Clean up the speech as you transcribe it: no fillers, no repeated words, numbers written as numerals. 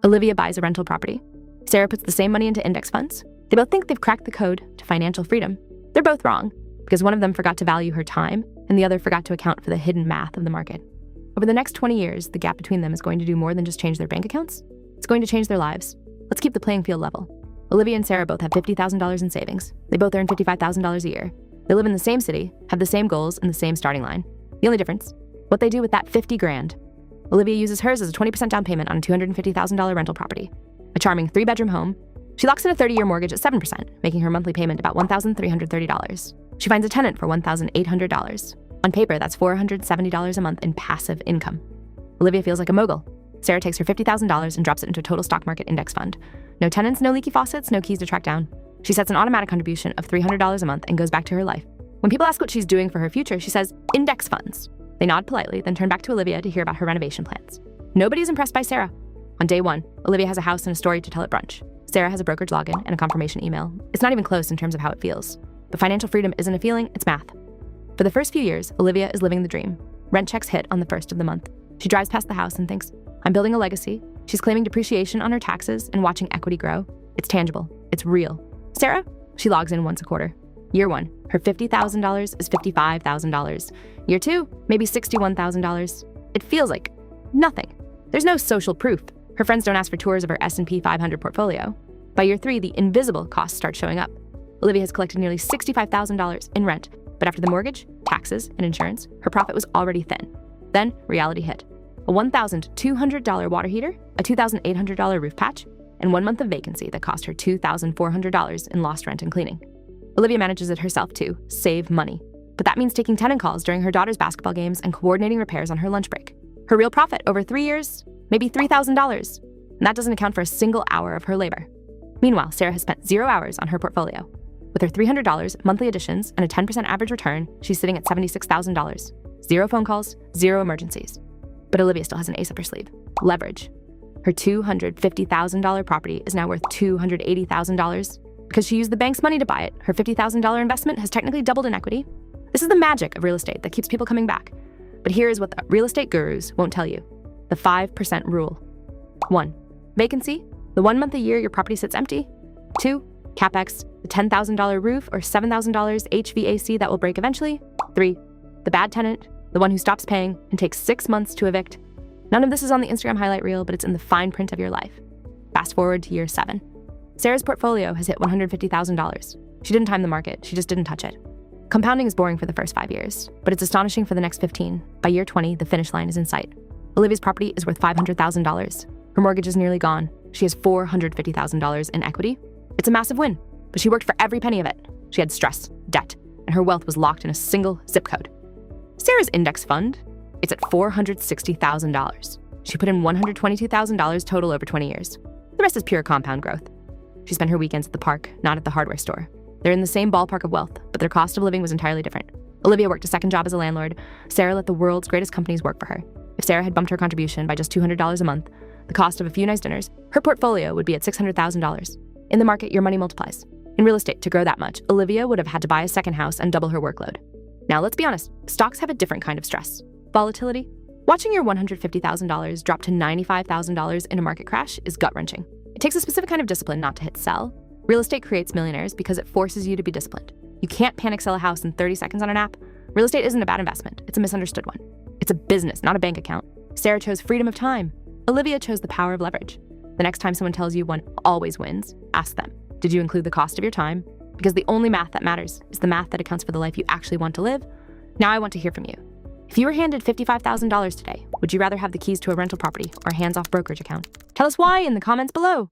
Olivia buys a rental property. Sarah puts the same money into index funds. They both think they've cracked the code to financial freedom. They're both wrong, because one of them forgot to value her time, and the other forgot to account for the hidden math of the market. Over the next 20 years, the gap between them is going to do more than just change their bank accounts. It's going to change their lives. Let's keep the playing field level. Olivia and Sarah both have $50,000 in savings. They both earn $55,000 a year. They live in the same city, have the same goals, and the same starting line. The only difference, what they do with that 50 grand. Olivia uses hers as a 20% down payment on a $250,000 rental property. A charming 3-bedroom home. She locks in a 30-year mortgage at 7%, making her monthly payment about $1,330. She finds a tenant for $1,800. On paper, that's $470 a month in passive income. Olivia feels like a mogul. Sarah takes her $50,000 and drops it into a total stock market index fund. No tenants, no leaky faucets, no keys to track down. She sets an automatic contribution of $300 a month and goes back to her life. When people ask what she's doing for her future, she says, index funds. They nod politely, then turn back to Olivia to hear about her renovation plans. Nobody's impressed by Sarah. On day one, Olivia has a house and a story to tell at brunch. Sarah has a brokerage login and a confirmation email. It's not even close in terms of how it feels. But financial freedom isn't a feeling, it's math. For the first few years, Olivia is living the dream. Rent checks hit on the first of the month. She drives past the house and thinks, I'm building a legacy. She's claiming depreciation on her taxes and watching equity grow. It's tangible. It's real. Sarah? She logs in once a quarter. Year one, her $50,000 is $55,000. Year two, maybe $61,000. It feels like nothing. There's no social proof. Her friends don't ask for tours of her S&P 500 portfolio. By year three, the invisible costs start showing up. Olivia has collected nearly $65,000 in rent, but after the mortgage, taxes, and insurance, her profit was already thin. Then reality hit. A $1,200 water heater, a $2,800 roof patch, and 1 month of vacancy that cost her $2,400 in lost rent and cleaning. Olivia manages it herself to save money. But that means taking tenant calls during her daughter's basketball games and coordinating repairs on her lunch break. Her real profit over 3 years, maybe $3,000. And that doesn't account for a single hour of her labor. Meanwhile, Sarah has spent 0 hours on her portfolio. With her $300, monthly additions, and a 10% average return, she's sitting at $76,000. 0 phone calls, 0 emergencies. But Olivia still has an ace up her sleeve. Leverage. Her $250,000 property is now worth $280,000. Because she used the bank's money to buy it, her $50,000 investment has technically doubled in equity. This is the magic of real estate that keeps people coming back. But here is what the real estate gurus won't tell you. The 5% rule. 1. Vacancy, the 1 month a year your property sits empty. 2. CapEx, the $10,000 roof or $7,000 HVAC that will break eventually. 3. The bad tenant, the one who stops paying and takes 6 months to evict. None of this is on the Instagram highlight reel, but it's in the fine print of your life. Fast forward to year 7. Sarah's portfolio has hit $150,000. She didn't time the market, she just didn't touch it. Compounding is boring for the first 5 years, but it's astonishing for the next 15. By year 20, the finish line is in sight. Olivia's property is worth $500,000. Her mortgage is nearly gone. She has $450,000 in equity. It's a massive win, but she worked for every penny of it. She had stress, debt, and her wealth was locked in a single zip code. Sarah's index fund, it's at $460,000. She put in $122,000 total over 20 years. The rest is pure compound growth. She spent her weekends at the park, not at the hardware store. They're in the same ballpark of wealth, but their cost of living was entirely different. Olivia worked a second job as a landlord. Sarah let the world's greatest companies work for her. If Sarah had bumped her contribution by just $200 a month, the cost of a few nice dinners, her portfolio would be at $600,000. In the market, your money multiplies. In real estate, to grow that much, Olivia would have had to buy a second house and double her workload. Now, let's be honest, stocks have a different kind of stress. Volatility. Watching your $150,000 drop to $95,000 in a market crash is gut-wrenching. It takes a specific kind of discipline not to hit sell. Real estate creates millionaires because it forces you to be disciplined. You can't panic sell a house in 30 seconds on an app. Real estate isn't a bad investment, it's a misunderstood one. It's a business, not a bank account. Sarah chose freedom of time. Olivia chose the power of leverage. The next time someone tells you one always wins, ask them, did you include the cost of your time? Because the only math that matters is the math that accounts for the life you actually want to live. Now I want to hear from you. If you were handed $55,000 today, would you rather have the keys to a rental property or a hands-off brokerage account? Tell us why in the comments below.